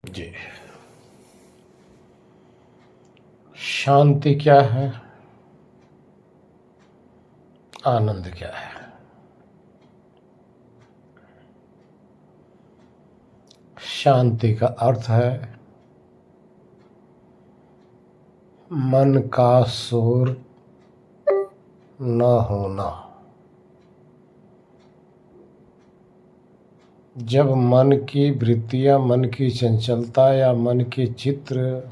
जी। शांति क्या है? आनंद क्या है? शांति का अर्थ है मन का शोर न होना। जब मन की वृत्तियां, मन की चंचलता या मन के चित्र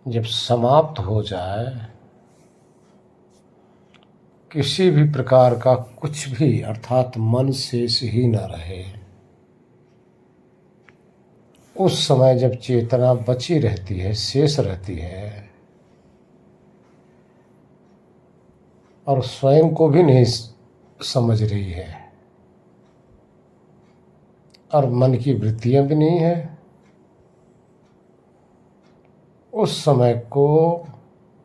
जब समाप्त हो जाए, किसी भी प्रकार का कुछ भी अर्थात मन शेष ही न रहे, उस समय जब चेतना बची रहती है, शेष रहती है और स्वयं को भी नहीं समझ रही है और मन की वृत्तियां भी नहीं है, उस समय को,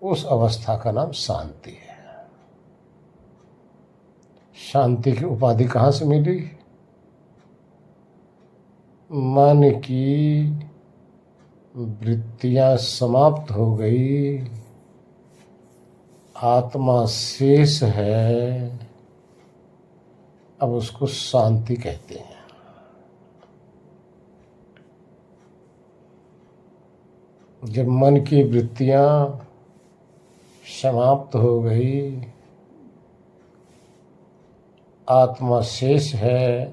उस अवस्था का नाम शांति है। शांति की उपाधि कहाँ से मिली? मन की वृत्तियां समाप्त हो गई, आत्मा शेष है, अब उसको शांति कहते हैं। जब मन की वृत्तियां समाप्त हो गई, आत्मा शेष है,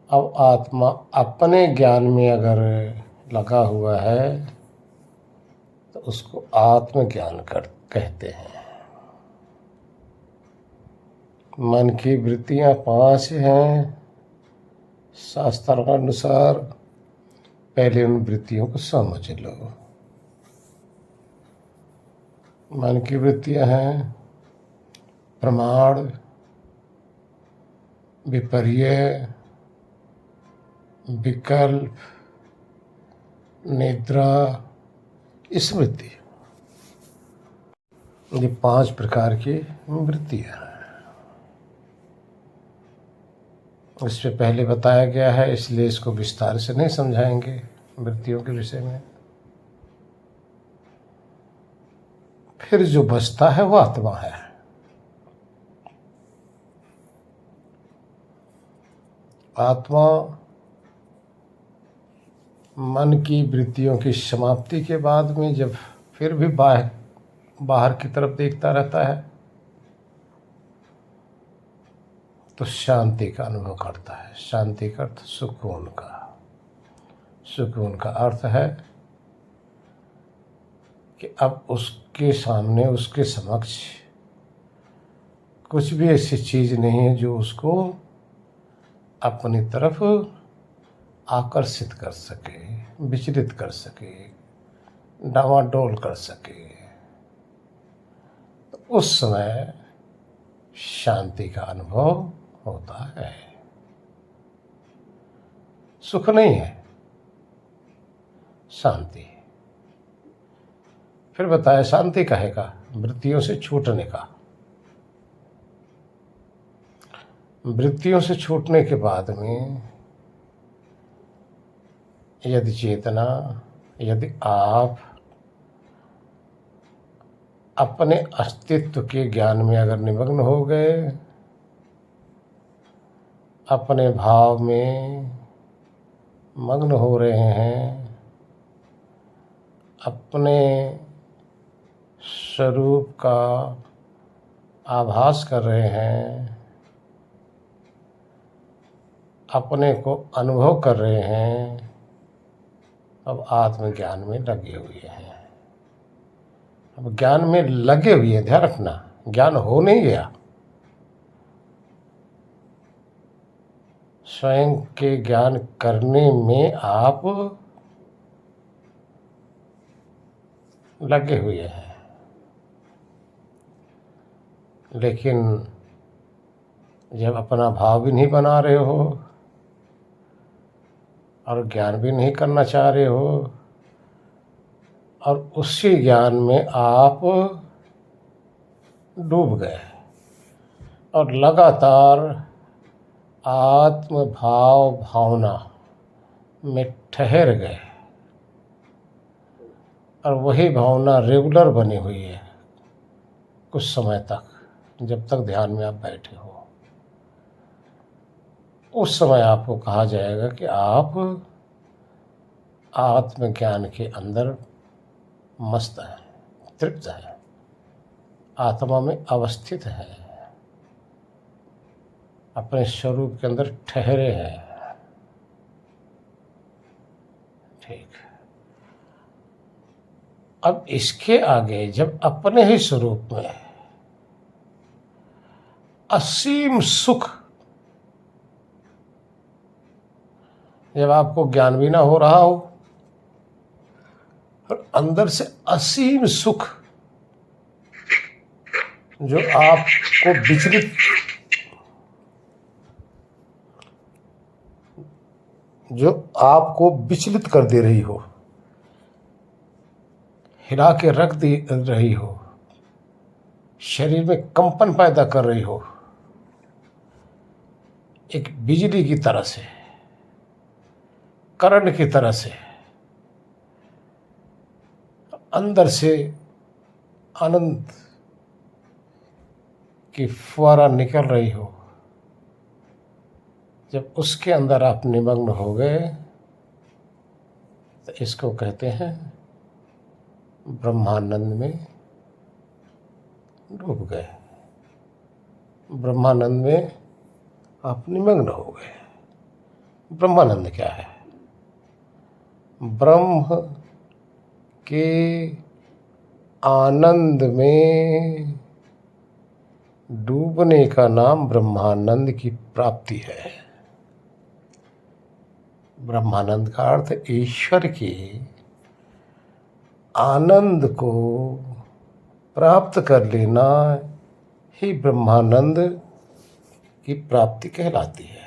अब आत्मा अपने ज्ञान में अगर लगा हुआ है तो उसको आत्मज्ञान कहते हैं। मन की वृत्तियां 5 हैं शास्त्रानुसार। पहले उन वृत्तियों को समझ लो। मन की वृत्तियां हैं प्रमाण, विपर्य, विकल्प, निद्रा, स्मृति। ये 5 प्रकार की वृत्तियां हैं। इससे पहले बताया गया है, इसलिए इसको विस्तार से नहीं समझाएंगे वृत्तियों के विषय में। फिर जो बचता है वो आत्मा है। आत्मा मन की वृत्तियों की समाप्ति के बाद में जब फिर भी बाहर की तरफ देखता रहता है तो शांति का अनुभव करता है। शांति का अर्थ सुकून का। सुकून का अर्थ है कि अब उसके सामने, उसके समक्ष कुछ भी ऐसी चीज नहीं है जो उसको अपनी तरफ आकर्षित कर सके, विचलित कर सके, डावाडोल कर सके। तो उस समय शांति का अनुभव होता है। सुख नहीं है, शांति। फिर बताया शांति कहेगा वृत्तियों से छूटने का। वृत्तियों से छूटने के बाद में यदि चेतना, यदि आप अपने अस्तित्व के ज्ञान में अगर निमग्न हो गए, अपने भाव में मग्न हो रहे हैं, अपने स्वरूप का आभास कर रहे हैं, अपने को अनुभव कर रहे हैं, अब आत्मज्ञान में लगे हुए हैं। अब ज्ञान में लगे हुए हैं, ध्यान रखना, ज्ञान हो नहीं गया। स्वयं के ज्ञान करने में आप लगे हुए हैं, लेकिन जब अपना भाव भी नहीं बना रहे हो और ज्ञान भी नहीं करना चाह रहे हो और उसी ज्ञान में आप डूब गए और लगातार आत्म भाव भावना में ठहर गए और वही भावना रेगुलर बनी हुई है कुछ समय तक, जब तक ध्यान में आप बैठे हो, उस समय आपको कहा जाएगा कि आप आत्मज्ञान के अंदर मस्त हैं, तृप्त हैं, आत्मा में अवस्थित हैं, अपने स्वरूप के अंदर ठहरे हैं। ठीक। अब इसके आगे जब अपने ही स्वरूप में असीम सुख, जब आपको ज्ञान भी ना हो रहा हो और अंदर से असीम सुख जो आपको विचलित कर दे रही हो, हिला के रख दे रही हो, शरीर में कंपन पैदा कर रही हो, एक बिजली की तरह से, करंट की तरह से अंदर से आनंद की फुहारा निकल रही हो, जब उसके अंदर आप निमग्न हो गए तो इसको कहते हैं ब्रह्मानंद में डूब गए। ब्रह्मानंद में आप निमग्न हो गए। ब्रह्मानंद क्या है? ब्रह्म के आनंद में डूबने का नाम ब्रह्मानंद की प्राप्ति है। ब्रह्मानंद का अर्थ ईश्वर के आनंद को प्राप्त कर लेना ही ब्रह्मानंद की प्राप्ति कहलाती है।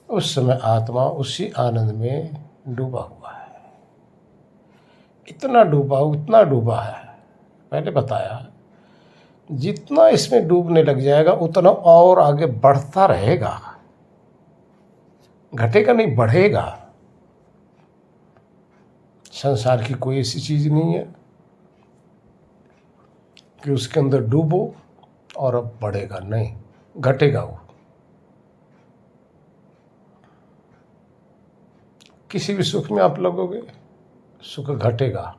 उस समय आत्मा उसी आनंद में डूबा हुआ है, इतना डूबा है। पहले बताया, जितना इसमें डूबने लग जाएगा उतना और आगे बढ़ता रहेगा, घटेगा नहीं, बढ़ेगा। संसार की कोई ऐसी चीज नहीं है कि उसके अंदर डूबो और अब बढ़ेगा, नहीं, घटेगा। वो किसी भी सुख में आप लगोगे, सुख घटेगा,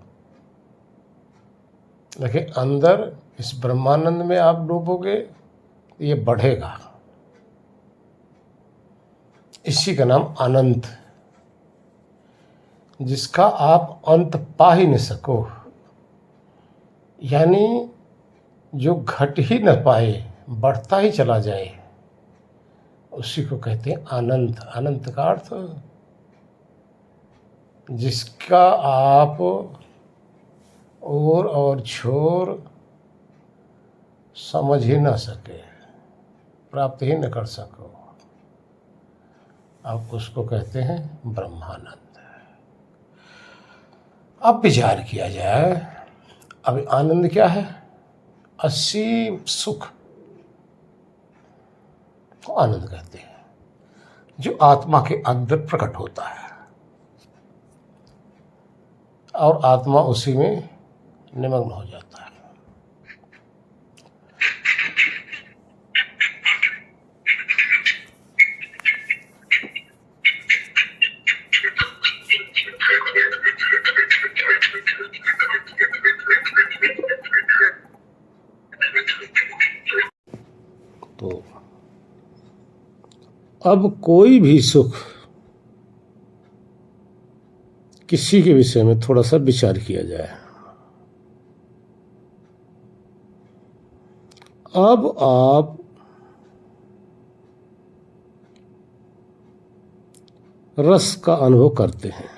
लेकिन अंदर इस ब्रह्मानंद में आप डूबोगे, ये बढ़ेगा। इसी का नाम अनंत, जिसका आप अंत पा ही नहीं सको, यानी जो घट ही न पाए, बढ़ता ही चला जाए, उसी को कहते हैं अनंत। अनंत का अर्थ जिसका आप ओर और छोर समझ ही न सके, प्राप्त ही न कर सको, आप उसको कहते हैं ब्रह्मानंद। अब विचार किया जाए, अब आनंद क्या है? असीम सुख को आनंद कहते हैं, जो आत्मा के अंदर प्रकट होता है और आत्मा उसी में निमग्न हो जाता है। तो अब कोई भी सुख, किसी के विषय में थोड़ा सा विचार किया जाए। अब आप रस का अनुभव करते हैं।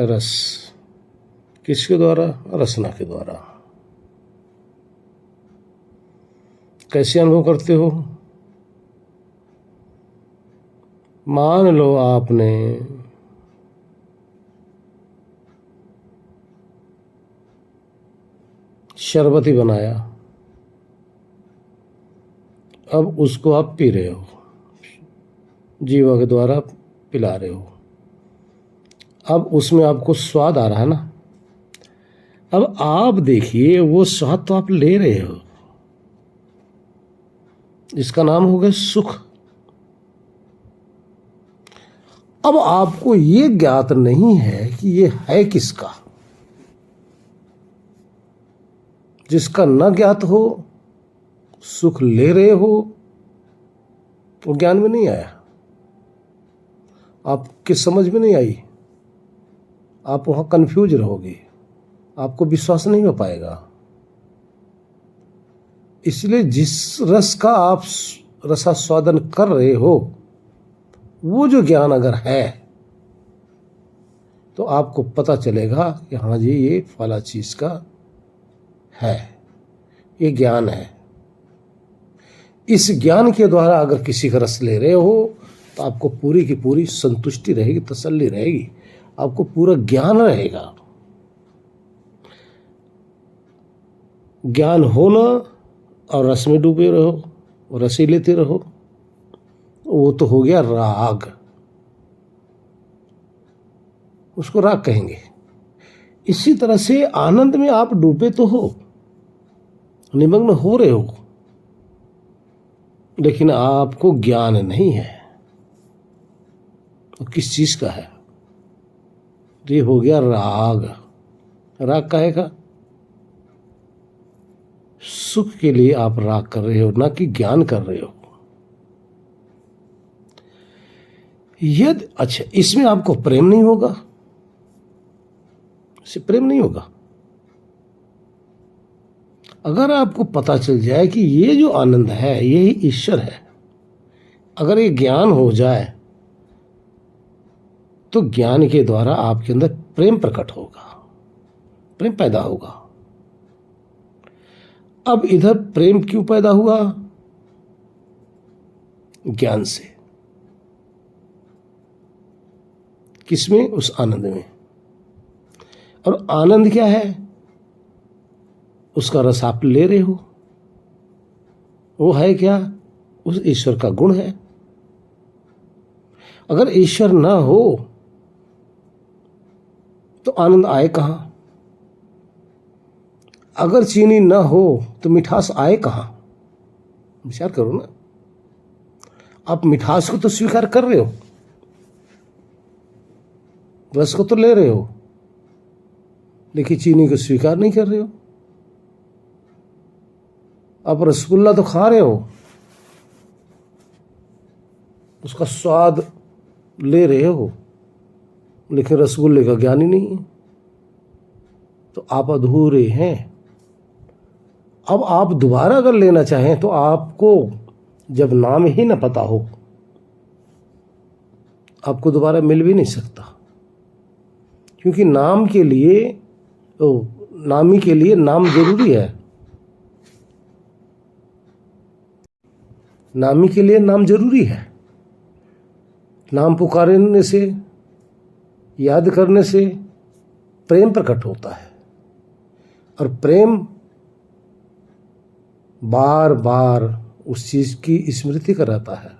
रस किसके द्वारा? रसना के द्वारा। कैसे अनुभव करते हो? मान लो आपने शरबत ही बनाया अब उसको आप पी रहे हो, जीवा के द्वारा पिला रहे हो। अब उसमें आपको स्वाद आ रहा है ना। अब आप देखिए, वो स्वाद तो आप ले रहे हो, इसका नाम हो गया सुख। अब आपको ये ज्ञात नहीं है कि ये है किसका। जिसका न ज्ञात हो, सुख ले रहे हो, वो ज्ञान में नहीं आया, आपके समझ में नहीं आई, आप वहां कंफ्यूज रहोगे, आपको विश्वास नहीं हो पाएगा। इसलिए जिस रस का आप रसास्वादन कर रहे हो, वो जो ज्ञान अगर है तो आपको पता चलेगा कि हाँ जी, ये फला चीज का है, ये ज्ञान है। इस ज्ञान के द्वारा अगर किसी का रस ले रहे हो तो आपको पूरी की पूरी संतुष्टि रहेगी, तसल्ली रहेगी, आपको पूरा ज्ञान रहेगा। ज्ञान होना और रस में डूबे रहो और रस ही लेते रहो, वो तो हो गया राग, उसको राग कहेंगे। इसी तरह से आनंद में आप डूबे तो हो, निमग्न हो रहे हो, लेकिन आपको ज्ञान नहीं है तो किस चीज का है। तो ये हो गया राग। राग काहे का? सुख के लिए आप राग कर रहे हो, ना कि ज्ञान कर रहे हो। यदि अच्छा, इसमें आपको प्रेम नहीं होगा, इससे प्रेम नहीं होगा। अगर आपको पता चल जाए कि ये जो आनंद है यही ईश्वर है, अगर ये ज्ञान हो जाए तो ज्ञान के द्वारा आपके अंदर प्रेम प्रकट होगा, प्रेम पैदा होगा। अब इधर प्रेम क्यों पैदा हुआ? ज्ञान से। किसमें? उस आनंद में। और आनंद क्या है? उसका रस आप ले रहे हो। वो है क्या? उस ईश्वर का गुण है। अगर ईश्वर ना हो तो आनंद आए कहां? अगर चीनी ना हो तो मिठास आए कहां? विचार करो ना। आप मिठास को तो स्वीकार कर रहे हो, रस को तो ले रहे हो, लेकिन चीनी को स्वीकार नहीं कर रहे हो। आप रसगुल्ला तो खा रहे हो, उसका स्वाद ले रहे हो, लेकिन रसगुल्ले का ज्ञान ही नहीं है, तो आप अधूरे हैं। अब आप दोबारा अगर लेना चाहें तो आपको जब नाम ही ना पता हो, आपको दोबारा मिल भी नहीं सकता, क्योंकि नाम के लिए नामी के लिए नाम जरूरी है। नामी के लिए नाम जरूरी है। नाम पुकारने से, याद करने से प्रेम प्रकट होता है, और प्रेम बार बार उस चीज की स्मृति कराता है।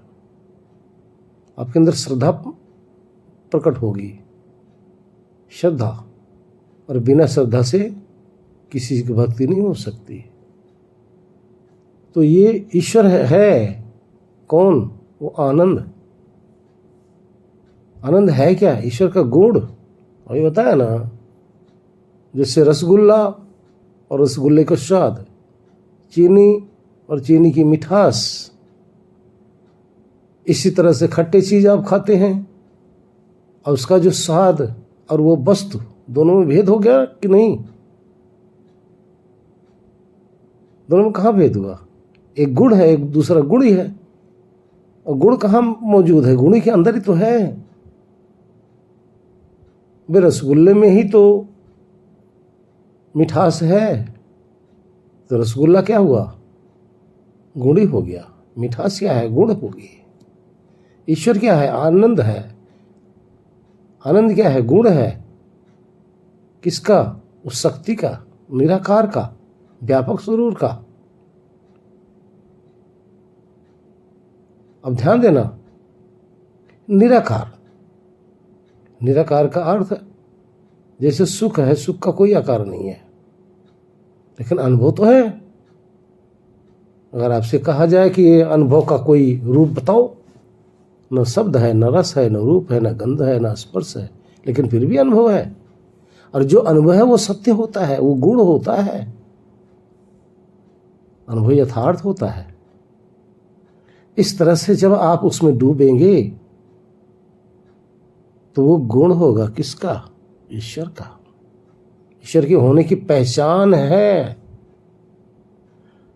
आपके अंदर श्रद्धा प्रकट होगी, श्रद्धा, और बिना श्रद्धा से किसी की भक्ति नहीं हो सकती। तो ये ईश्वर है कौन? वो आनंद। आनंद है क्या? ईश्वर का गुण। अभी बताया ना, जैसे रसगुल्ला और रसगुल्ले का स्वाद, चीनी और चीनी की मिठास, इसी तरह से खट्टे चीज आप खाते हैं और उसका जो स्वाद और वो वस्तु, दोनों में भेद हो गया कि नहीं? दोनों में कहाँ भेद हुआ? एक गुण है, एक दूसरा गुण ही है। और गुण कहाँ मौजूद है? गुण के अंदर ही तो है। वे रसगुल्ले में ही तो मिठास है, तो रसगुल्ला क्या हुआ? गुण ही हो गया। मिठास क्या है? गुण होगी। ईश्वर क्या है? आनंद है। आनंद क्या है? गुण है। किसका? उस शक्ति का, निराकार का, व्यापक स्वरूप का। अब ध्यान देना, निराकार, निराकार का अर्थ जैसे सुख है, सुख का कोई आकार नहीं है, लेकिन अनुभव तो है। अगर आपसे कहा जाए कि ये अनुभव का कोई रूप बताओ, न शब्द है, न रस है, न रूप है, न गंध है, न स्पर्श है, लेकिन फिर भी अनुभव है। और जो अनुभव है वो सत्य होता है, वो गुण होता है, अनुभव यथार्थ होता है। इस तरह से जब आप उसमें डूबेंगे तो वो गुण होगा किसका? ईश्वर का। ईश्वर के होने की पहचान है।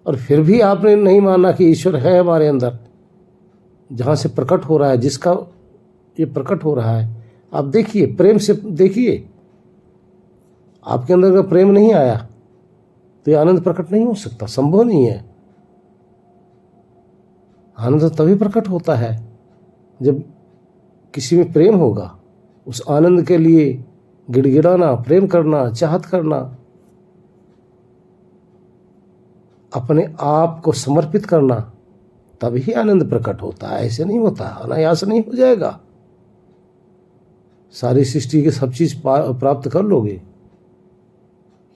और फिर भी आपने नहीं माना कि ईश्वर है हमारे अंदर, जहाँ से प्रकट हो रहा है, जिसका ये प्रकट हो रहा है। आप देखिए, प्रेम से देखिए, आपके अंदर अगर प्रेम नहीं आया तो ये आनंद प्रकट नहीं हो सकता, संभव नहीं है। आनंद तभी प्रकट होता है जब किसी में प्रेम होगा। उस आनंद के लिए गिड़गिड़ाना, प्रेम करना, चाहत करना, अपने आप को समर्पित करना, तभी आनंद प्रकट होता है। ऐसे नहीं होता, अनायास नहीं हो जाएगा। सारी सृष्टि के सब चीज प्राप्त कर लोगे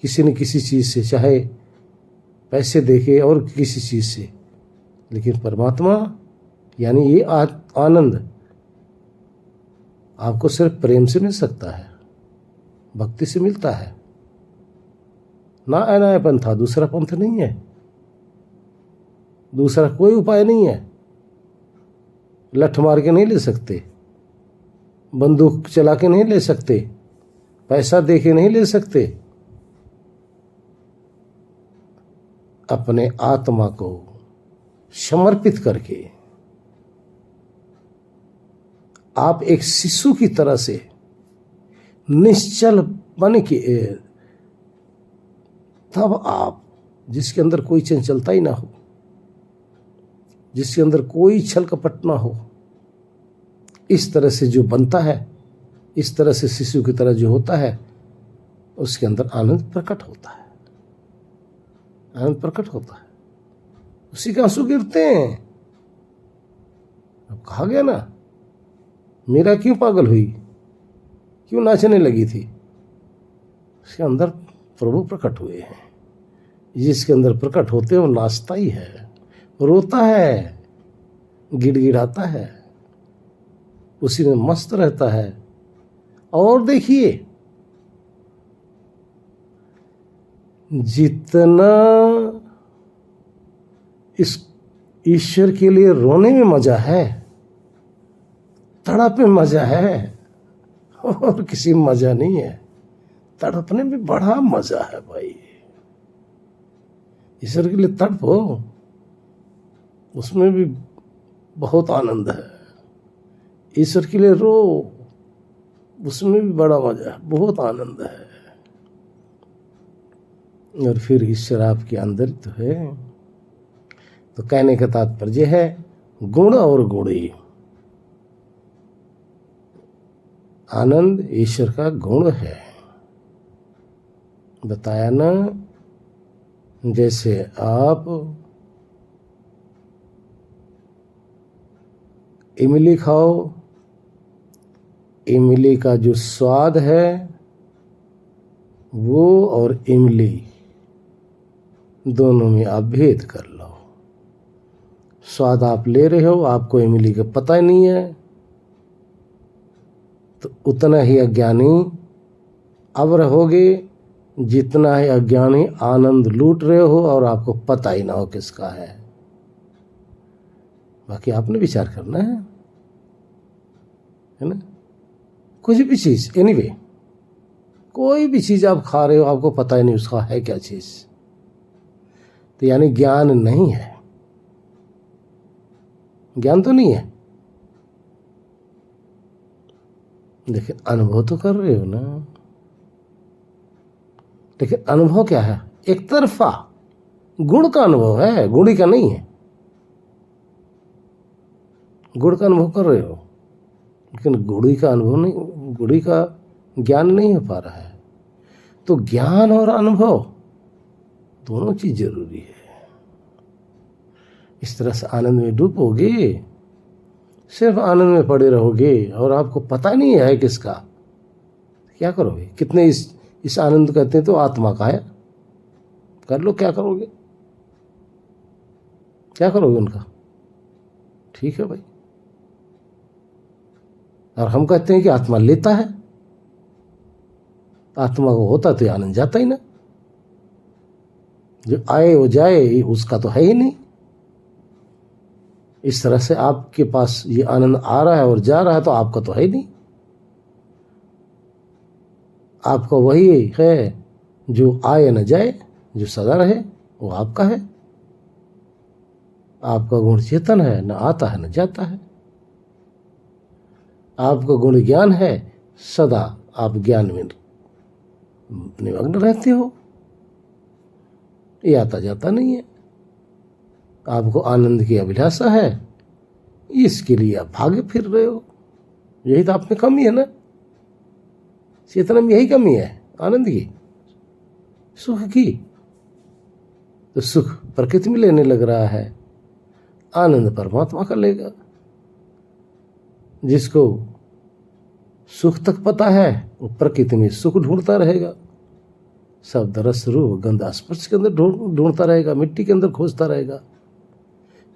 किसी न किसी चीज से, चाहे पैसे देके और किसी चीज से, लेकिन परमात्मा यानी ये आनंद आपको सिर्फ प्रेम से मिल सकता है, भक्ति से मिलता है। ना अनाय पंथा, दूसरा पंथ नहीं है, दूसरा कोई उपाय नहीं है। लठ मार के नहीं ले सकते, बंदूक चला के नहीं ले सकते, पैसा दे के नहीं ले सकते। अपने आत्मा को समर्पित करके आप एक शिशु की तरह से निश्चल बन के, तब आप, जिसके अंदर कोई चंचलता ही ना हो, जिसके अंदर कोई छल कपट ना हो, इस तरह से जो बनता है, इस तरह से शिशु की तरह जो होता है, उसके अंदर आनंद प्रकट होता है, आनंद प्रकट होता है। उसी के आंसू गिरते हैं। अब कहा गया ना, मीरा क्यों पागल हुई, क्यों नाचने लगी थी? उसके अंदर प्रभु प्रकट हुए हैं। जिसके अंदर प्रकट होते हैं वो नाचता ही है, रोता है, गिड़गिड़ाता है, उसी में मस्त रहता है। और देखिए, जितना इस ईश्वर के लिए रोने में मजा है, तड़प में मजा है, और किसी में मजा नहीं है। तड़पने में बड़ा मजा है भाई। ईश्वर के लिए तड़पो, उसमें भी बहुत आनंद है। ईश्वर के लिए रो, उसमें भी बड़ा मजा है, बहुत आनंद है। और फिर ईश्वर आपके अंदर तो है। तो कहने का तात्पर्य है, गुण और गुणी, आनंद ईश्वर का गुण है। बताया ना, जैसे आप इमली खाओ, इमली का जो स्वाद है वो और इमली दोनों में आप भेद कर लो। स्वाद आप ले रहे हो, आपको इमली का पता ही नहीं है, तो उतना ही अज्ञानी अब रहोगे जितना ही अज्ञानी आनंद लूट रहे हो और आपको पता ही ना हो किसका है। बाकी आपने विचार करना है ना। कुछ भी चीज, एनीवे, कोई भी चीज आप खा रहे हो, आपको पता ही नहीं उसका है क्या चीज, तो यानी ज्ञान नहीं है। ज्ञान तो नहीं है, लेकिन अनुभव तो कर रहे हो ना। लेकिन अनुभव क्या है? एक तरफा गुण का अनुभव है, गुणी का नहीं है। गुण का अनुभव कर रहे हो, लेकिन गुड़ी का अनुभव नहीं, गुड़ी का ज्ञान नहीं हो पा रहा है। तो ज्ञान और अनुभव दोनों चीज जरूरी है। इस तरह से आनंद में डूबोगे सिर्फ आनंद में पड़े रहोगे और आपको पता नहीं है किसका, क्या करोगे? कितने इस आनंद कहते हैं तो आत्मा का है, कर लो, क्या करोगे? क्या करोगे उनका? ठीक है भाई। और हम कहते हैं कि आत्मा लेता है, आत्मा को होता तो ये आनंद जाता ही ना, जो आए वो जाए उसका तो है ही नहीं। इस तरह से आपके पास ये आनंद आ रहा है और जा रहा है तो आपका तो है ही नहीं। आपका वही है जो आए न जाए, जो सदा रहे, वो आपका है। आपका गुण चेतन है, न आता है न जाता है। आपका गुण ज्ञान है, सदा आप ज्ञान में निमग्न रहते हो, ये आता जाता नहीं है। आपको आनंद की अभिलाषा है, इसके लिए आप भागे फिर रहे हो। यही तो आप में कमी है ना, चेतना में यही कमी है, आनंद की, सुख की। तो सुख प्रकृति में लेने लग रहा है, आनंद परमात्मा का लेगा। जिसको सुख तक पता है वो प्रकृति में सुख ढूंढता रहेगा, शब्द रस रूप गंध स्पर्श के अंदर ढूंढता रहेगा, मिट्टी के अंदर खोजता रहेगा,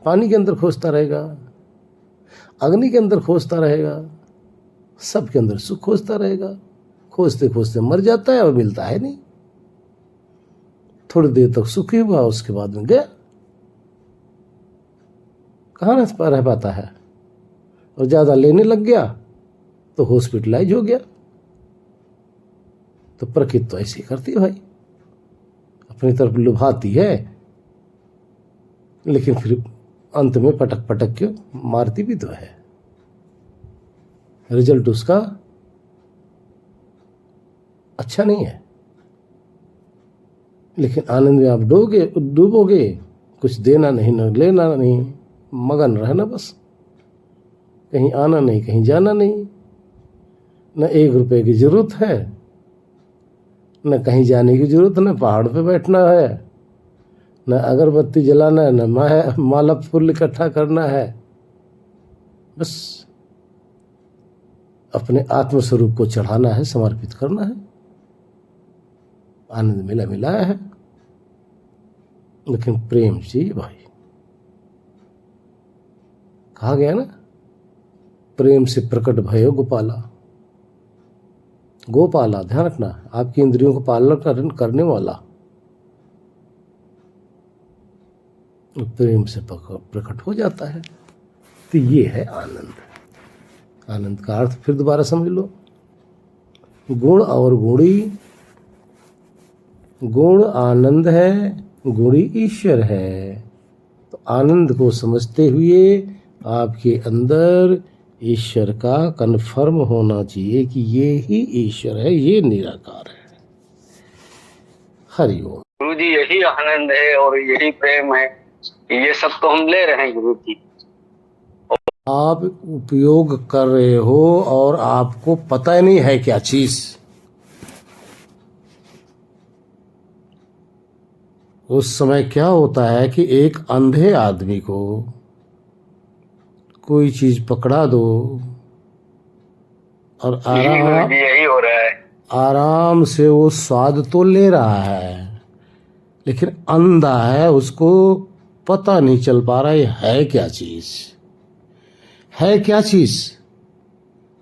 पानी के अंदर खोजता रहेगा, अग्नि के अंदर खोजता रहेगा, सब के अंदर सुख खोजता रहेगा। खोजते खोजते मर जाता है और मिलता है नहीं। थोड़ी देर तक सुखी हुआ, उसके बाद में गया, कहाँ रह पाता है। और ज्यादा लेने लग गया तो हॉस्पिटलाइज हो गया। तो प्रकृति तो ऐसे ही करती है भाई, अपनी तरफ लुभाती है, लेकिन फिर अंत में पटक पटक के मारती भी तो है। रिजल्ट उसका अच्छा नहीं है। लेकिन आनंद में आप डूबोगे, कुछ देना नहीं न लेना नहीं, मगन रहना बस, कहीं आना नहीं कहीं जाना नहीं, न 1 रुपए की जरूरत है, न कहीं जाने की जरूरत, न पहाड़ पे बैठना है, न अगरबत्ती जलाना है, न माला फूल इकट्ठा करना है। बस अपने आत्मस्वरूप को चढ़ाना है, समर्पित करना है। आनंद मिलाया है, लेकिन प्रेम चाहिए भाई। कहा गया ना, प्रेम से प्रकट भयो गोपाला। गोपाला, ध्यान रखना, आपकी इंद्रियों को पालन करने वाला, प्रेम से प्रकट हो जाता है। तो ये है आनंद। आनंद का अर्थ फिर दोबारा समझ लो, गुण और गुणी। गुण आनंद है, गुणी ईश्वर है। तो आनंद को समझते हुए आपके अंदर ईश्वर का कन्फर्म होना चाहिए कि ये ही ईश्वर है, ये निराकार है। हरिओम। गुरु जी, यही आनंद है और यही प्रेम है, ये सब तो हम ले रहे हैं गुरु जी। आप उपयोग कर रहे हो और आपको पता ही नहीं है क्या चीज। उस समय क्या होता है कि एक अंधे आदमी को कोई चीज पकड़ा दो और यही हो रहा है, आराम से वो स्वाद तो ले रहा है, लेकिन अंधा है, उसको पता नहीं चल पा रहा ये है क्या चीज, है क्या चीज।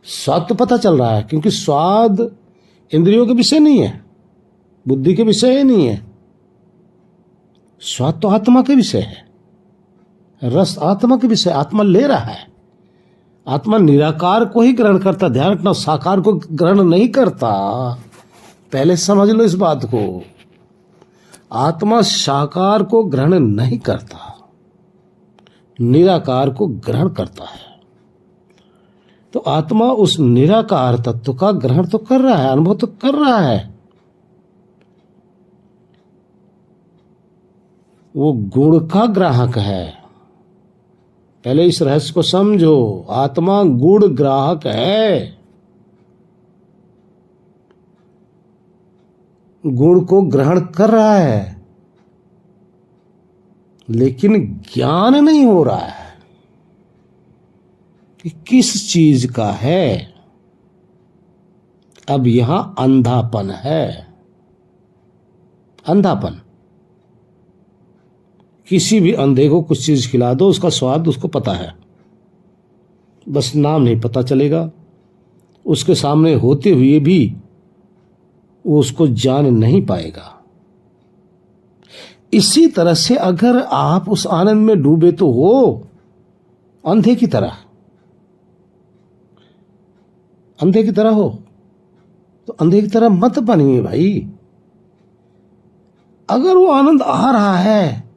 स्वाद तो पता चल रहा है, क्योंकि स्वाद इंद्रियों के विषय नहीं है, बुद्धि के विषय ही नहीं है। स्वाद तो आत्मा के विषय है, रस आत्मा के विषय, आत्मा ले रहा है। आत्मा निराकार को ही ग्रहण करता, ध्यान रखना, साकार को ग्रहण नहीं करता। पहले समझ लो इस बात को, आत्मा साकार को ग्रहण नहीं करता, निराकार को ग्रहण करता है। तो आत्मा उस निराकार तत्व का ग्रहण तो कर रहा है, अनुभव तो कर रहा है। वो गुण का ग्राहक है। पहले इस रहस्य को समझो, आत्मा गुण ग्राहक है, गुण को ग्रहण कर रहा है, लेकिन ज्ञान नहीं हो रहा है। कि किस चीज का है। अब यहां अंधापन है, अंधापन। किसी भी अंधे को कुछ चीज खिला दो, उसका स्वाद उसको पता है, बस नाम नहीं पता चलेगा। उसके सामने होते हुए भी वो उसको जान नहीं पाएगा। इसी तरह से अगर आप उस आनंद में डूबे तो हो अंधे की तरह, अंधे की तरह हो, तो अंधे की तरह मत बनिए भाई। अगर वो आनंद आ रहा है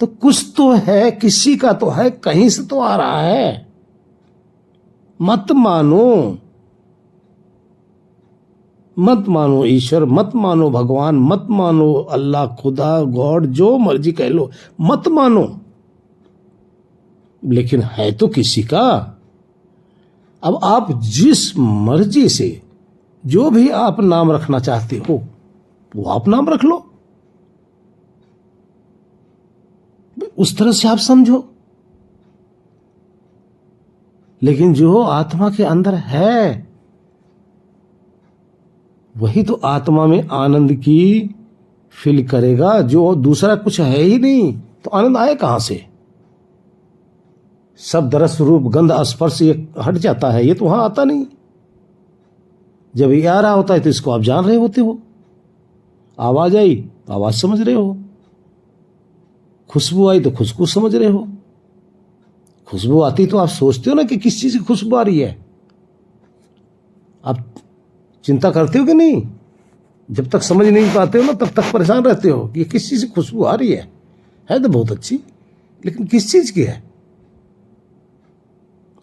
तो कुछ तो है, किसी का तो है, कहीं से तो आ रहा है। मत मानो, मत मानो ईश्वर, मत मानो भगवान, मत मानो अल्लाह, खुदा, गॉड, जो मर्जी कह लो, मत मानो, लेकिन है तो किसी का। अब आप जिस मर्जी से जो भी आप नाम रखना चाहते हो वो आप नाम रख लो, उस तरह से आप समझो। लेकिन जो आत्मा के अंदर है वही तो आत्मा में आनंद की फील करेगा। जो दूसरा कुछ है ही नहीं तो आनंद आए कहां से। शब्द, रस, रूप, गंध, स्पर्श ये हट जाता है, ये तो वहां आता नहीं। जब ये आ रहा होता है तो इसको आप जान रहे होते हो। आवाज आई तो आवाज समझ रहे हो, खुशबू आई तो खुशबू समझ रहे हो। खुशबू आती तो आप सोचते हो ना कि किस चीज की खुशबू आ रही है। आप चिंता करते हो कि नहीं? जब तक समझ नहीं पाते हो ना तब तक परेशान रहते हो कि किस चीज की खुशबू आ रही है तो बहुत अच्छी, लेकिन किस चीज की है।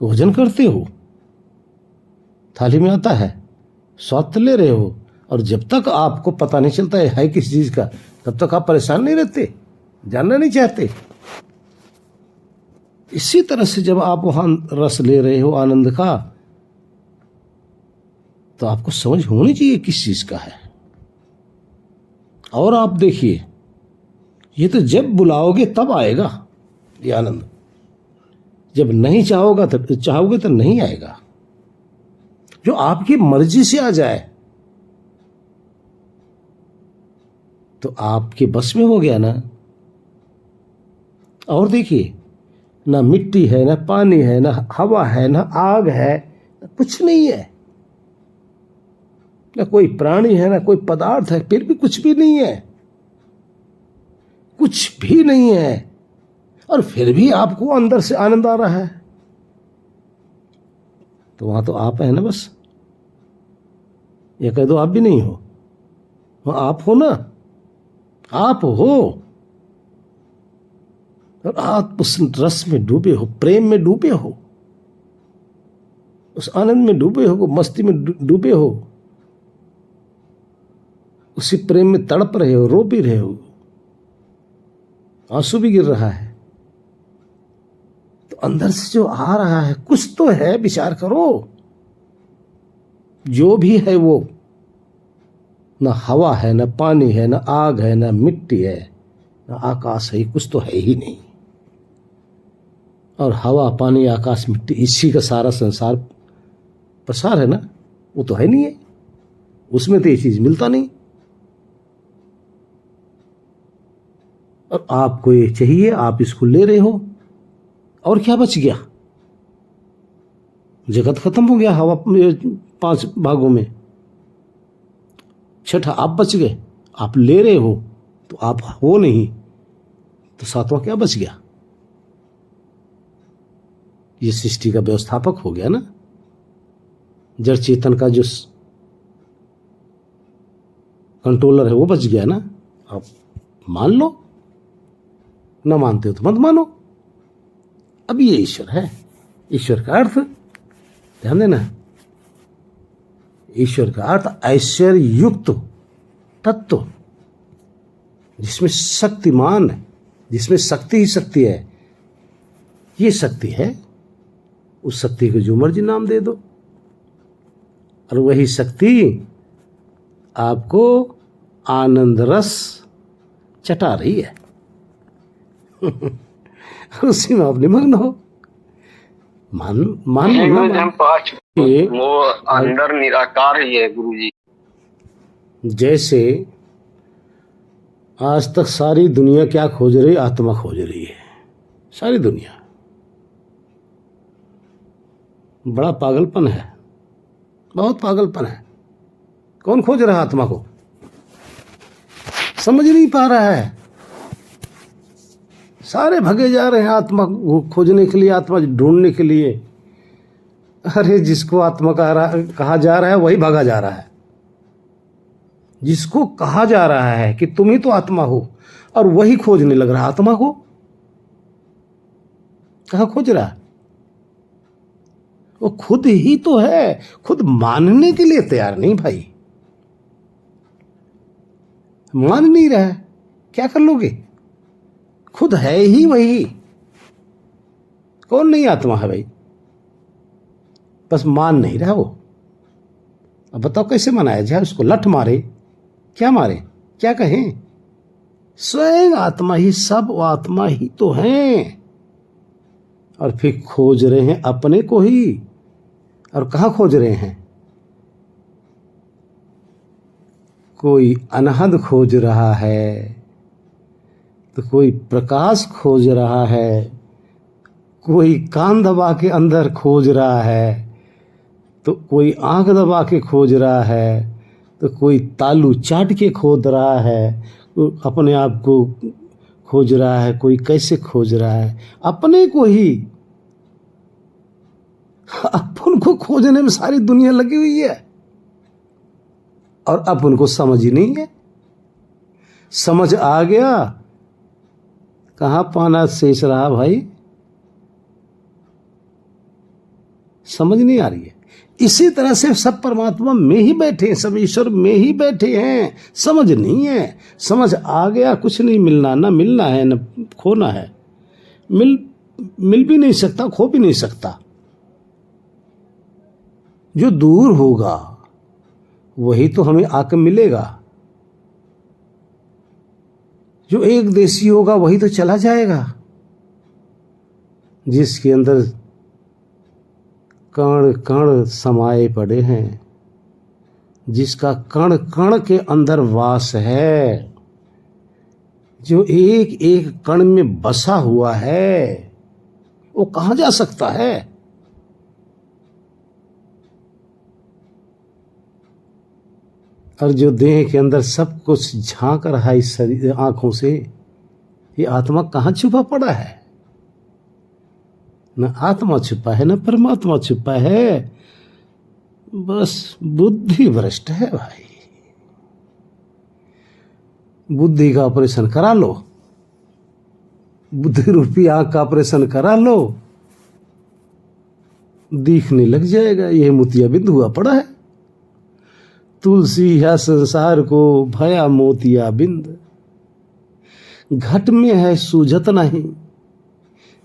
भोजन करते हो, थाली में आता है, स्वाद तो ले रहे हो, और जब तक आपको पता नहीं चलता है किस चीज का तब तक आप परेशान नहीं रहते, जानना नहीं चाहते। इसी तरह से जब आप वहां रस ले रहे हो आनंद का, तो आपको समझ होनी चाहिए किस चीज का है। और आप देखिए, ये तो जब बुलाओगे तब आएगा ये आनंद। जब नहीं चाहोगे तो नहीं आएगा। जो आपकी मर्जी से आ जाए तो आपके बस में हो गया ना। और देखिए, ना मिट्टी है, ना पानी है, ना हवा है, ना आग है, कुछ नहीं है। ना कोई प्राणी है, ना कोई पदार्थ है, फिर भी कुछ भी नहीं है, कुछ भी नहीं है, और फिर भी आपको अंदर से आनंद आ रहा है। तो वहां तो आप है ना बस। ये कह दो आप भी नहीं हो, वहां आप हो ना, आप हो। और आप उस रस में डूबे हो, प्रेम में डूबे हो, उस आनंद में डूबे हो, मस्ती में डूबे हो, उसी प्रेम में तड़प रहे हो, रो भी रहे हो, आंसू भी गिर रहा है। तो अंदर से जो आ रहा है कुछ तो है, विचार करो। जो भी है वो, ना हवा है, ना पानी है, ना आग है, ना मिट्टी है, ना आकाश है, कुछ तो है ही नहीं। और हवा, पानी, आकाश, मिट्टी, इसी का सारा संसार प्रसार है ना, वो तो है नहीं है। उसमें तो ये चीज मिलता नहीं। और आपको ये चाहिए, आप इसको ले रहे हो, और क्या बच गया? जगत खत्म हो गया हवा 5 भागों में, छठा आप बच गए। आप ले रहे हो तो आप हो नहीं, तो 7वां क्या बच गया? ये सृष्टि का व्यवस्थापक हो गया ना, जड़ चेतन का जो कंट्रोलर है वो बच गया ना। आप मान लो, ना मानते हो तो मत मानो। अब ये ईश्वर है। ईश्वर का अर्थ ध्यान देना, ईश्वर का अर्थ ऐश्वर्य युक्त तत्व, जिसमें शक्तिमान है, जिसमें शक्ति ही शक्ति है। ये शक्ति है, उस शक्ति को जो मर्जी नाम दे दो, और वही शक्ति आपको आनंद रस चटा रही है। उसी में आप निमग्न हो। मान ये लो गुरु जी ना हम पा चुके कि वो अंदर निराकार ही है गुरु जी। जैसे आज तक सारी दुनिया क्या खोज रही, आत्मा खोज रही है, सारी दुनिया। बड़ा पागलपन है, बहुत पागलपन है। कौन खोज रहा है आत्मा को? समझ नहीं पा रहा है। सारे भगे जा रहे हैं आत्मा को खोजने के लिए, आत्मा ढूंढने के लिए। अरे जिसको आत्मा कहा जा रहा है वही भागा जा रहा है। जिसको कहा जा रहा है कि तुम ही तो आत्मा हो, और वही खोजने लग रहा है आत्मा को। कहाँ खोज रहा है? वो खुद ही तो है, खुद मानने के लिए तैयार नहीं भाई। मान नहीं रहा है, क्या कर लोगे? खुद है ही वही। कौन नहीं आत्मा है भाई? बस मान नहीं रहा वो। अब बताओ कैसे मनाया जाए उसको? लठ मारे? क्या मारे? क्या कहें? स्वयं आत्मा ही, सब आत्मा ही तो हैं। और फिर खोज रहे हैं अपने को ही। और कहाँ खोज रहे हैं? कोई अनहद खोज रहा है, तो कोई प्रकाश खोज रहा है, कोई कान दबा के अंदर खोज रहा है, तो कोई आंख दबा के खोज रहा है, तो कोई तालू चाट के खोज रहा है, तो अपने आप को खोज रहा है। कोई कैसे खोज रहा है? अपने को ही। अपन को खोजने में सारी दुनिया लगी हुई है, और अपन को समझ ही नहीं है। समझ आ गया, कहाँ पाना शेष रहा भाई? समझ नहीं आ रही है। इसी तरह से सब परमात्मा में ही बैठे हैं, सब ईश्वर में ही बैठे हैं। समझ नहीं है। समझ आ गया, कुछ नहीं मिलना, ना मिलना है ना खोना है। मिल भी नहीं सकता, खो भी नहीं सकता। जो दूर होगा वही तो हमें आकर मिलेगा। जो एक देशी होगा वही तो चला जाएगा। जिसके अंदर कण कण समाये पड़े हैं, जिसका कण कण के अंदर वास है, जो एक एक कण में बसा हुआ है, वो कहाँ जा सकता है? और जो देह के अंदर सब कुछ झांक रहा है इस शरीर आंखों से, ये आत्मा कहाँ छुपा पड़ा है? न आत्मा छुपा है, न परमात्मा छुपा है। बस बुद्धि भ्रष्ट है भाई। बुद्धि का ऑपरेशन करा लो, बुद्धि रूपी आंख का ऑपरेशन करा लो, दिखने लग जाएगा। यह मोतियाबिंद हुआ पड़ा है। तुलसी है संसार को भया मोतिया बिंद, घट में है सूझत नहीं,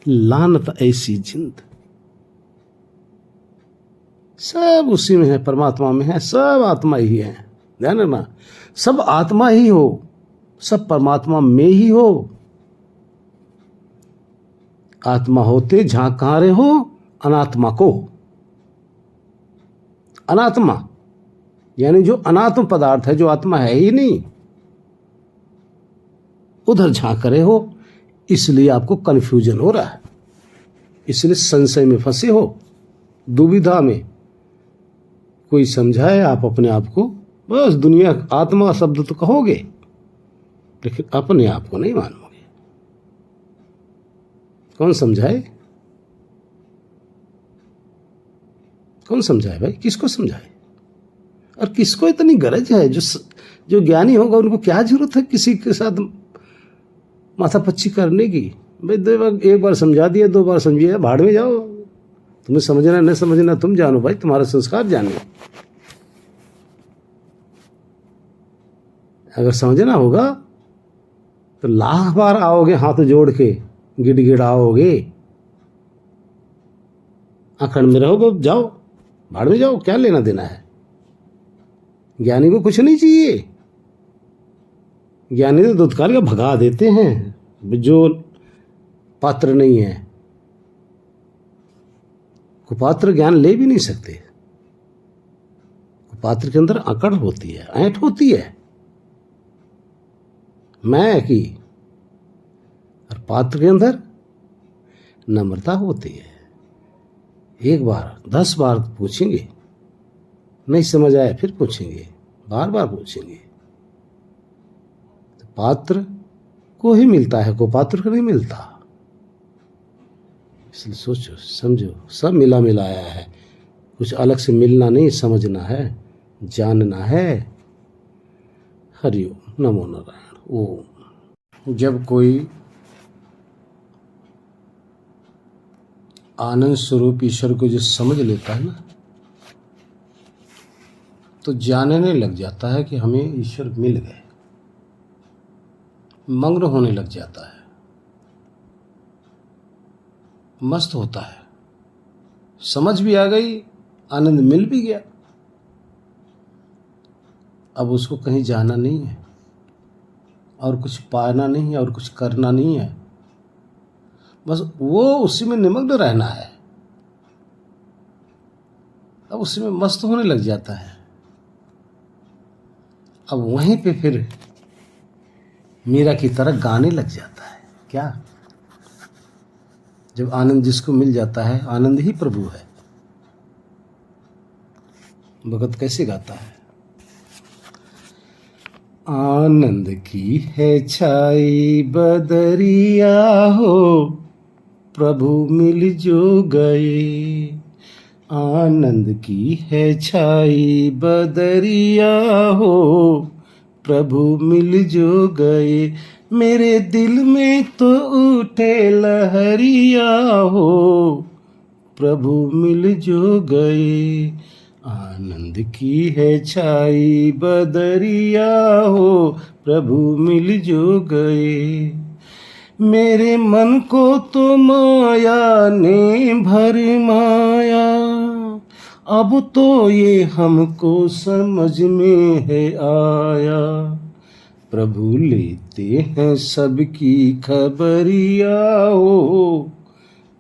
लानत ऐसी जिंद। सब उसी में है, परमात्मा में है, सब आत्मा ही है। ध्यान रखना, सब आत्मा ही हो, सब परमात्मा में ही हो। आत्मा होते झांक कहाँ रहे हो? अनात्मा को। अनात्मा यानी जो अनात्म पदार्थ है, जो आत्मा है ही नहीं, उधर झांक रहे हो। इसलिए आपको कंफ्यूजन हो रहा है, इसलिए संशय में फंसे हो, दुविधा में। कोई समझाए आप अपने आप को, बस दुनिया आत्मा शब्द तो कहोगे, लेकिन अपने आप को नहीं मानोगे। कौन समझाए? कौन समझाए भाई? किसको समझाए? और किसको इतनी गरज है? जो ज्ञानी होगा उनको क्या जरूरत है किसी के साथ माथापच्ची करने की? भाई एक बार समझा दिया, 2 बार समझिए, भाड़ में जाओ। तुम्हें समझना न समझना तुम जानो भाई, तुम्हारा संस्कार जानो। अगर समझना होगा तो 1,00,000 बार आओगे हाथ जोड़ के, गिड़गिड़ाओगे, अखंड में रहोगे, जाओ भाड़ में जाओ। क्या लेना देना है? ज्ञानी को कुछ नहीं चाहिए। ज्ञानी तो दुत्कार का भगा देते हैं जो पात्र नहीं है। कुपात्र ज्ञान ले भी नहीं सकते। कुपात्र के अंदर अकड़ होती है, ऐंठ होती है, मैं की, और पात्र के अंदर नम्रता होती है। एक बार 10 बार पूछेंगे, नहीं समझ आया फिर पूछेंगे, बार बार पूछेंगे। तो पात्र को ही मिलता है, कुपात्र को नहीं मिलता। इसलिए सोचो समझो, सब मिला मिलाया है, कुछ अलग से मिलना नहीं, समझना है, जानना है। हरिओम, नमो नारायण, ओम। जब कोई आनंद स्वरूप ईश्वर को जो समझ लेता है ना, तो जानने लग जाता है कि हमें ईश्वर मिल गए, मग्न होने लग जाता है, मस्त होता है, समझ भी आ गई, आनंद मिल भी गया। अब उसको कहीं जाना नहीं है, और कुछ पाना नहीं है, और कुछ करना नहीं है, बस वो उसी में निमग्न रहना है। अब उसी में मस्त होने लग जाता है। अब वहीं पे फिर मीरा की तरह गाने लग जाता है। क्या? जब आनंद जिसको मिल जाता है, आनंद ही प्रभु है। भगत कैसे गाता है? आनंद की है छाई बदरिया हो, प्रभु मिल जो गए। आनंद की है छाई बदरिया हो, प्रभु मिल जो गए। मेरे दिल में तो उठे लहरिया हो, प्रभु मिल जो गए। आनंद की है छाई बदरिया हो, प्रभु मिल जो गए। मेरे मन को तो माया ने भरमाया, अब तो ये हमको समझ में है आया। प्रभु लेते हैं सबकी खबरिया हो,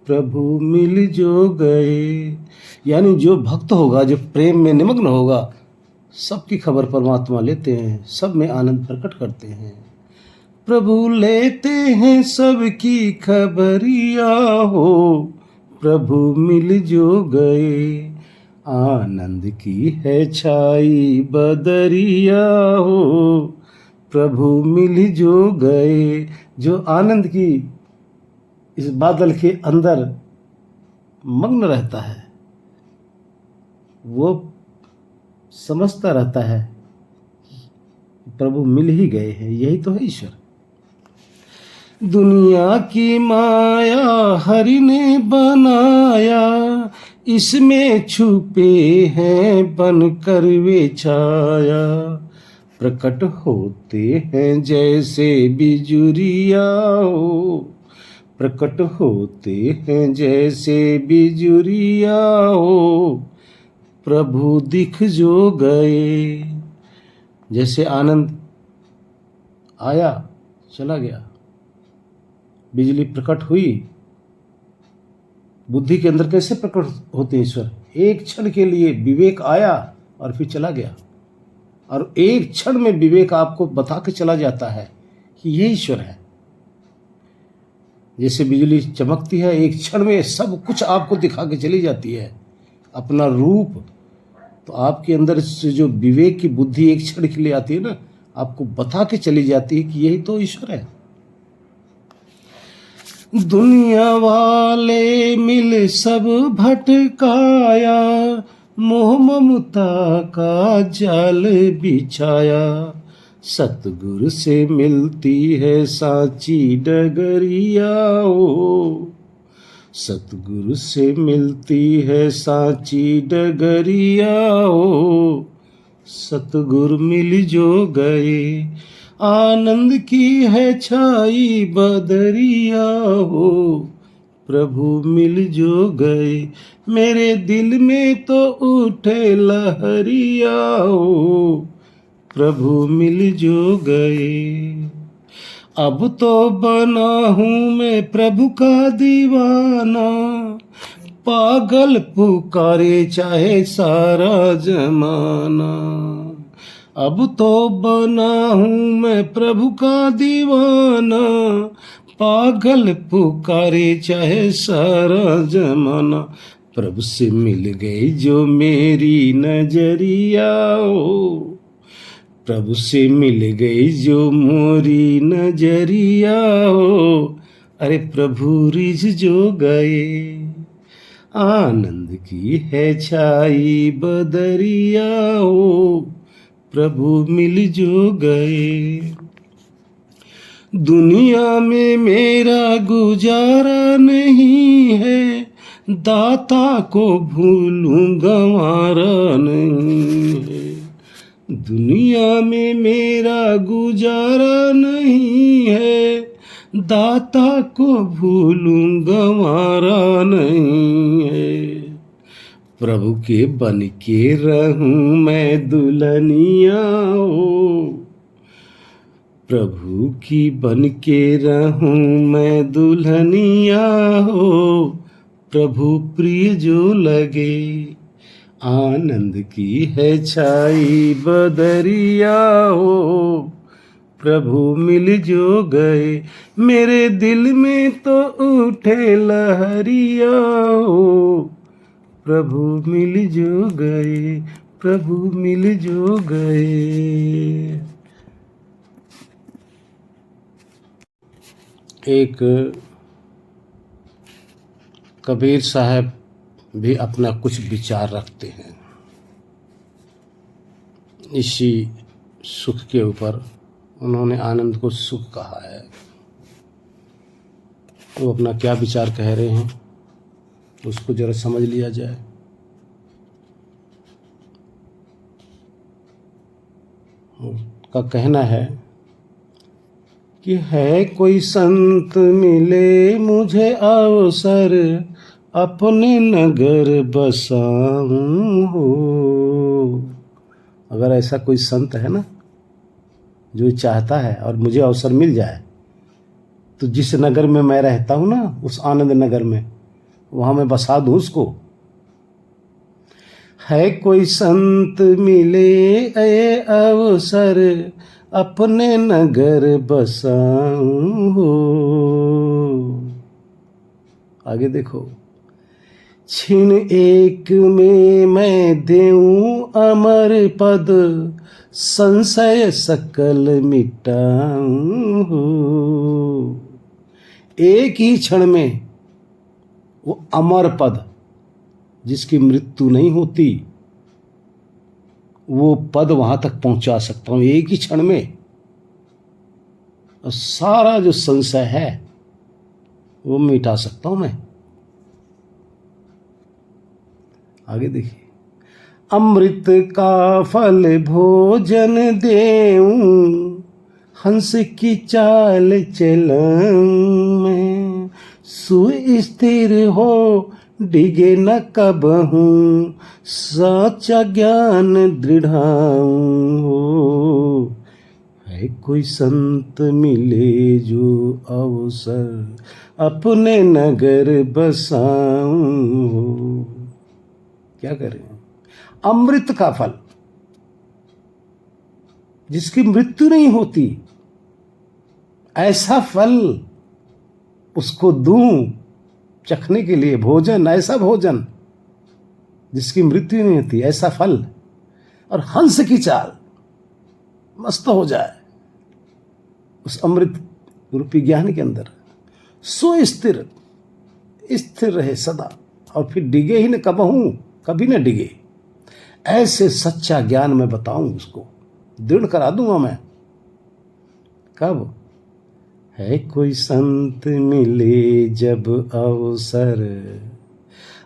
प्रभु मिल जो गए। यानी जो भक्त होगा, जो प्रेम में निमग्न होगा, सबकी खबर परमात्मा लेते हैं, सब में आनंद प्रकट करते हैं। प्रभु लेते हैं सबकी खबरिया हो, प्रभु मिल जो गए। आनंद की है छाई बदरिया हो, प्रभु मिल जो गए। जो आनंद की इस बादल के अंदर मग्न रहता है, वो समझता रहता है प्रभु मिल ही गए हैं। यही तो है ईश्वर। दुनिया की माया हरि ने बनाया, इसमें छुपे हैं बनकर वे छाया। प्रकट होते हैं जैसे बिजुरिया हो, प्रकट होते हैं जैसे बिजुरिया हो, प्रभु दिख जो गए। जैसे आनंद आया चला गया, बिजली प्रकट हुई, बुद्धि के अंदर कैसे प्रकट होते हैं ईश्वर? एक क्षण के लिए विवेक आया और फिर चला गया, और एक क्षण में विवेक आपको बता के चला जाता है कि ये ईश्वर है। जैसे बिजली चमकती है, एक क्षण में सब कुछ आपको दिखा के चली जाती है, अपना रूप। तो आपके अंदर से जो विवेक की बुद्धि एक क्षण के लिए आती है ना, आपको बता के चली जाती है कि यही तो ईश्वर है। दुनिया वाले मिल सब भटकाया, मोह ममता का जाल बिछाया। सतगुरु से मिलती है साची डगरिया हो, सतगुरु से मिलती है साची डगरिया हो, सतगुरु मिल जो गए। आनंद की है छाई बदरिया हो, प्रभु मिल जो गए। मेरे दिल में तो उठे लहरिया हो, प्रभु मिल जो गए। अब तो बना हूँ मैं प्रभु का दीवाना, पागल पुकारे चाहे सारा जमाना, अब तो बना हूँ मैं प्रभु का दीवाना। पागल पुकारे चाहे सारा जमाना, प्रभु से मिल गई जो मेरी नजरिया हो, प्रभु से मिल गई जो मोरी नजरिया हो। अरे प्रभु रिझ जो गए, आनंद की है छाई बदरिया हो, प्रभु मिल जो गए। दुनिया में मेरा गुजारा नहीं है, दाता को भूलूं गंवारा नहीं है। दुनिया में मेरा गुजारा नहीं है, दाता को भूलूं गंवारा नहीं है। प्रभु के बन के रहूं मैं दुल्हनिया हो, प्रभु की बन के रहूं मैं दुल्हनिया हो। प्रभु प्रिय जो लगे, आनंद की है छाई बदरिया हो, प्रभु मिल जो गए। मेरे दिल में तो उठे लहरिया हो, प्रभु मिल जो गए, प्रभु मिल जो गए। एक कबीर साहब भी अपना कुछ विचार रखते हैं इसी सुख के ऊपर। उन्होंने आनंद को सुख कहा है। वो अपना क्या विचार कह रहे हैं उसको जरा समझ लिया जाए। उनका कहना है कि है कोई संत मिले मुझे अवसर, अपने नगर बसाऊं हो। अगर ऐसा कोई संत है ना जो चाहता है और मुझे अवसर मिल जाए तो जिस नगर में मैं रहता हूं ना, उस आनंद नगर में, वहां मैं बसा दूं उसको। है कोई संत मिले ए अवसर, अपने नगर बसाऊं हो। आगे देखो, छिन एक में मैं देऊं अमर पद, संशय सकल मिटाऊं हो। एक ही क्षण में वो अमर पद जिसकी मृत्यु नहीं होती, वो पद वहां तक पहुंचा सकता हूं एक ही क्षण में। और सारा जो संशय है वो मिटा सकता हूं मैं। आगे देखिए, अमृत का फल भोजन देऊं, हंस की चाल चलाऊं मैं। सुस्थिर हो डिगे न कबहूं, सच्चा ज्ञान दृढ़ाऊं हो। है कोई संत मिले जो अवसर, अपने नगर बसाऊं हो। क्या करें? अमृत का फल जिसकी मृत्यु नहीं होती, ऐसा फल उसको दूं चखने के लिए। भोजन, ऐसा भोजन जिसकी मृत्यु नहीं होती, ऐसा फल। और हंस की चाल, मस्त हो जाए उस अमृत रूपी ज्ञान के अंदर। सो स्थिर रहे सदा, और फिर डिगे ही न कबहूं, कभी न डिगे। ऐसे सच्चा ज्ञान मैं बताऊं उसको, दृढ़ करा दूंगा मैं। कब? है कोई संत मिले जब अवसर,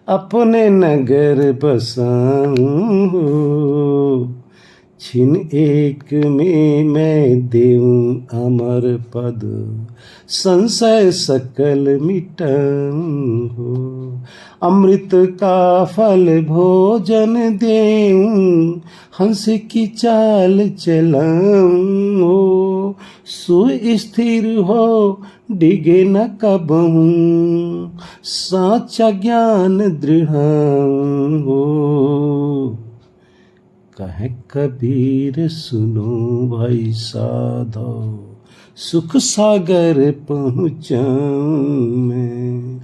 अपने नगर बसाऊं हो। छिन एक में मैं देऊं अमर पद, संशय सकल मिटाऊं हो। अमृत का फल भोजन देऊं, हंस की चाल चलाऊं हो। सुस्थिर हो डिगे न कबहू साचा ज्ञान दृढ़ हो। कहे कबीर सुनो भाई साधो सुख सागर पहुँचाऊं मैं।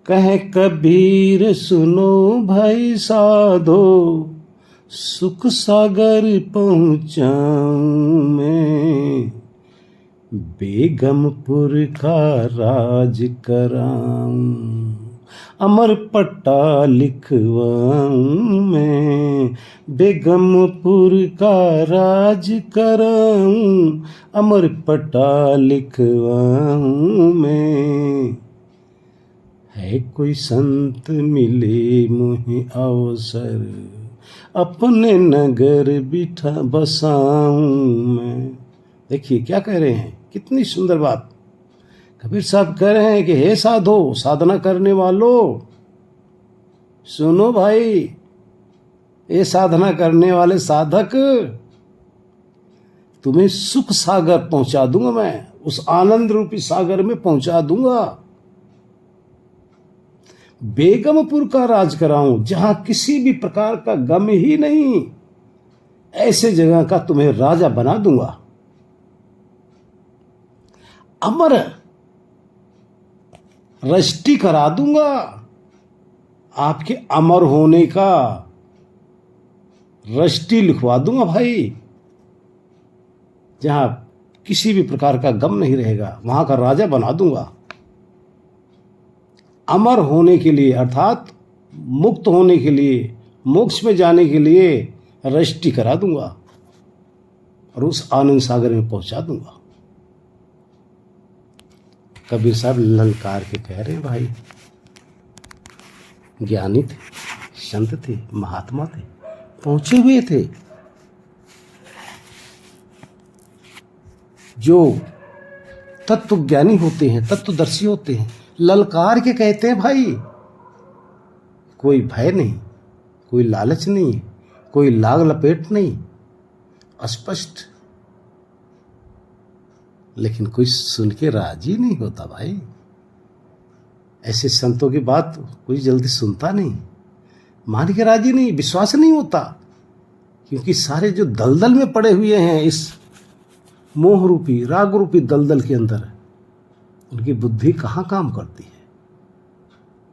कहे कबीर सुनो भाई साधो सुख सागर पहुँचाऊं मैं। बेगमपुर का राज कराऊं अमर पट्टा लिखवाऊं मैं। बेगमपुर का राज कराऊं अमर पट्टा लिखवाऊं मैं। है कोई संत मिले मुझे अवसर अपने नगर बिठा बसाऊं मैं। देखिए क्या कह रहे हैं, कितनी सुंदर बात। कबीर साहब कह रहे हैं कि हे साधो, साधना करने वालों, सुनो भाई, ये साधना करने वाले साधक, तुम्हें सुख सागर पहुंचा दूंगा मैं, उस आनंद रूपी सागर में पहुंचा दूंगा। बेगमपुर का राज कराऊं जहां किसी भी प्रकार का गम ही नहीं, ऐसे जगह का तुम्हें राजा बना दूंगा। अमर रजिस्ट्री करा दूंगा आपके अमर होने का, रजिस्ट्री लिखवा दूंगा भाई। जहां किसी भी प्रकार का गम नहीं रहेगा वहां का राजा बना दूंगा। अमर होने के लिए अर्थात मुक्त होने के लिए, मोक्ष में जाने के लिए रजिस्ट्री करा दूंगा और उस आनंद सागर में पहुंचा दूंगा। कबीर साहब ललकार के कह रहे हैं भाई, ज्ञानी थे, संत थे, महात्मा थे, पहुंचे हुए थे। जो तत्व ज्ञानी होते हैं, तत्वदर्शी होते हैं, ललकार के कहते हैं भाई, कोई भय नहीं, कोई लालच नहीं, कोई लाग लपेट नहीं, स्पष्ट। लेकिन कोई सुन के राजी नहीं होता भाई। ऐसे संतों की बात कोई जल्दी सुनता नहीं, मान के राजी नहीं, विश्वास नहीं होता, क्योंकि सारे जो दलदल में पड़े हुए हैं इस मोह रूपी, राग रूपी दलदल के अंदर, उनकी बुद्धि कहाँ काम करती है।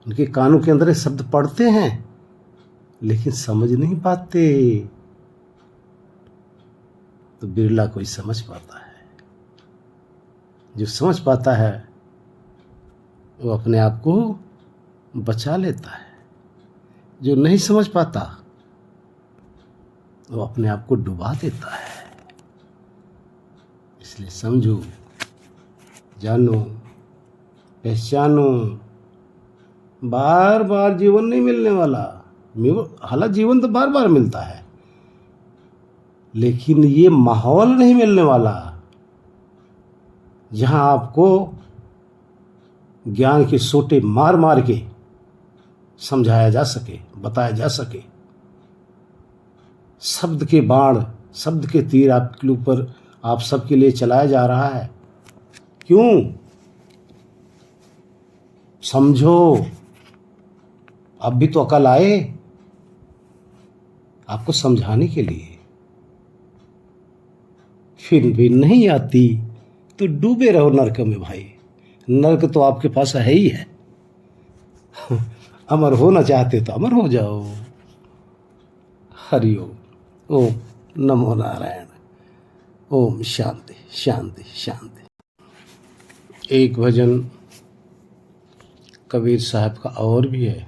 उनके कानों के अंदर शब्द पढ़ते हैं लेकिन समझ नहीं पाते। तो बिरला कोई समझ पाता है। जो समझ पाता है वो अपने आप को बचा लेता है, जो नहीं समझ पाता वो अपने आप को डुबा देता है। इसलिए समझो, जानो, पहचानो। बार बार जीवन नहीं मिलने वाला, हालांकि जीवन तो बार बार मिलता है, लेकिन ये माहौल नहीं मिलने वाला जहां आपको ज्ञान के सोटे मार मार के समझाया जा सके, बताया जा सके। शब्द के बाण, शब्द के तीर आपके ऊपर, आप सबके लिए चलाया जा रहा है। क्यों? समझो, अब भी तो अकल आए आपको समझाने के लिए। फिर भी नहीं आती तो डूबे रहो नरक में भाई। नरक तो आपके पास है ही है। अमर होना चाहते तो अमर हो जाओ। हरि ओम। ओम नमो नारायण। ओम शांति शांति शांति। एक भजन कबीर साहब का और भी है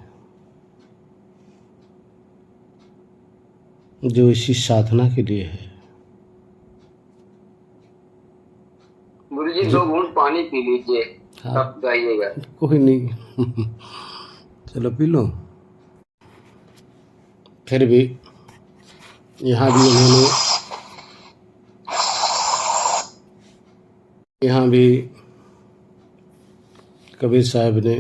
जो इसी साधना के लिए है। गुरु जी 2 घूंट पानी पी लीजिए, तब गाइएगा। कोई नहीं, चलो पी लो। फिर भी यहाँ भी कबीर साहब ने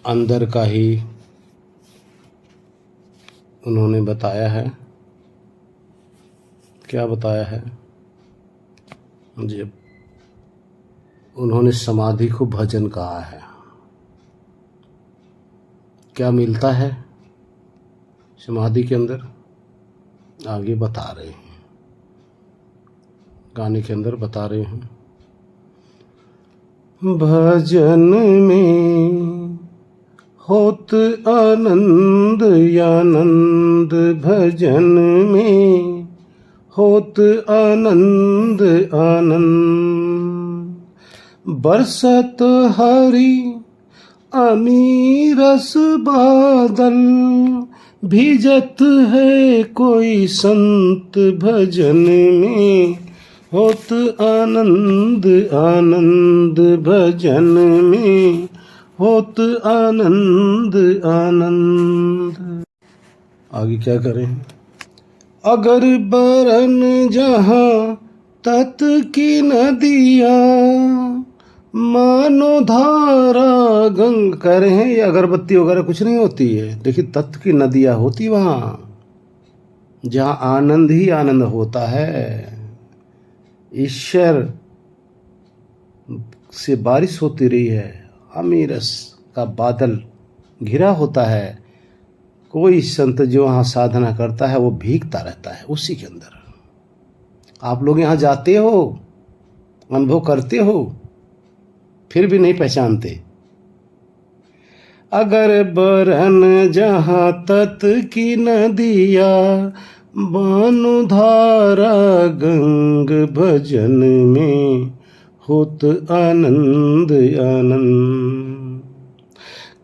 अंदर का ही उन्होंने बताया है। क्या बताया है? मुझे उन्होंने समाधि को भजन कहा है। क्या मिलता है समाधि के अंदर, आगे बता रहे हैं, गाने के अंदर बता रहे हैं। भजन में होत आनंद आनंद, भजन में होत आनंद आनंद, बरसत हरि अमीरस बादल, भिजत है कोई संत भजन में होत आनंद आनंद, भजन में होत आनंद आनंद। आगे क्या करें। अगर बरन जहाँ तत की नदिया, मानो धारा गंग कह रहे हैं। ये अगरबत्ती वगैरह कुछ नहीं होती है, देखिए तत्व की नदियाँ होती वहाँ, जहाँ आनंद ही आनंद होता है। ईश्वर से बारिश होती रही है, अमीरस का बादल घिरा होता है। कोई संत जो वहाँ साधना करता है वो भीगता रहता है उसी के अंदर। आप लोग यहाँ जाते हो, अनुभव करते हो, फिर भी नहीं पहचानते। अगर बरन जहाँ तत की नदिया, बानु धारा गंग, भजन में होत आनंद आनंद।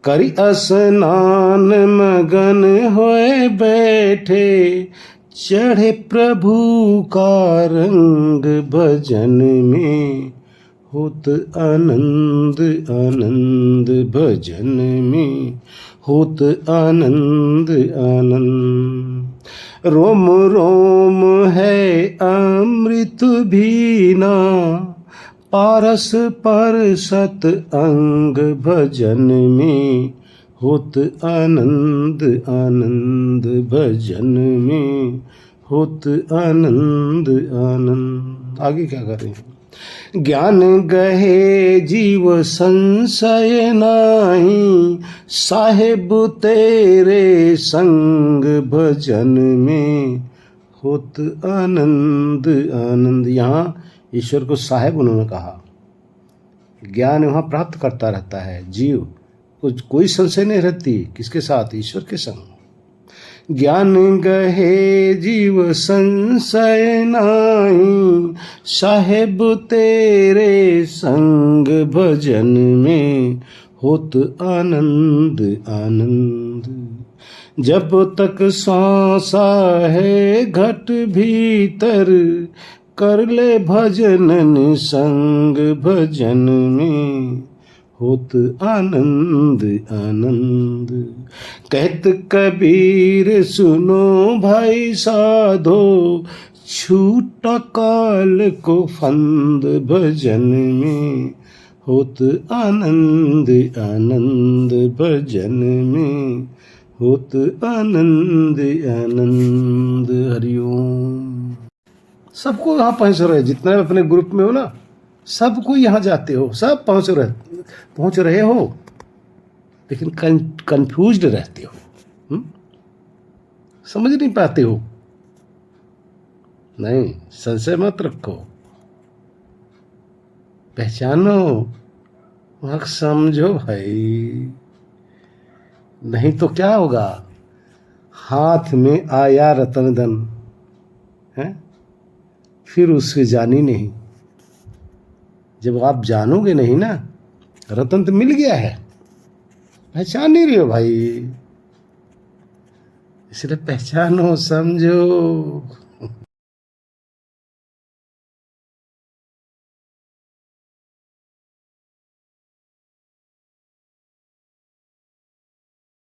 करि स्नान मगन होए बैठे, चढ़े प्रभु का रंग, भजन में होत आनंद आनंद, भजन में होत आनंद आनंद। रोम रोम है अमृत भीना, पारस परसत अंग, भजन में होत आनंद आनंद, भजन में होत आनंद आनंद। आगे क्या करें। ज्ञान गहे जीव संशय नाही, साहेब तेरे संग, भजन में होत आनंद आनंद। यहाँ ईश्वर को साहेब उन्होंने कहा। ज्ञान वहाँ प्राप्त करता रहता है जीव, कुछ कोई संशय नहीं रहती, किसके साथ, ईश्वर के संग। ज्ञान गहे जीव संशय नाही, साहेब तेरे संग, भजन में होत आनंद आनंद। जब तक सांसा है घट भीतर, कर ले भजन संग, भजन में होत आनंद आनंद। कहत कबीर सुनो भाई साधो, छूटा काल को फंद, भजन में होत आनंद आनंद, भजन में होत आनंद आनंद। हरिओम। सबको यहाँ पहुँच रहे, जितना अपने ग्रुप में हो ना, सबको यहाँ जाते हो, सब पहुँच रहे हो, लेकिन कंफ्यूज्ड रहते हो, समझ नहीं पाते हो। नहीं, संशय मत रखो, पहचानो, वहाँ समझो भाई। नहीं तो क्या होगा, हाथ में आया रतन धन है, फिर उससे जानी नहीं। जब आप जानोगे नहीं ना, रतन तो मिल गया है, पहचान नहीं रहे हो भाई, इसलिए पहचानो, समझो।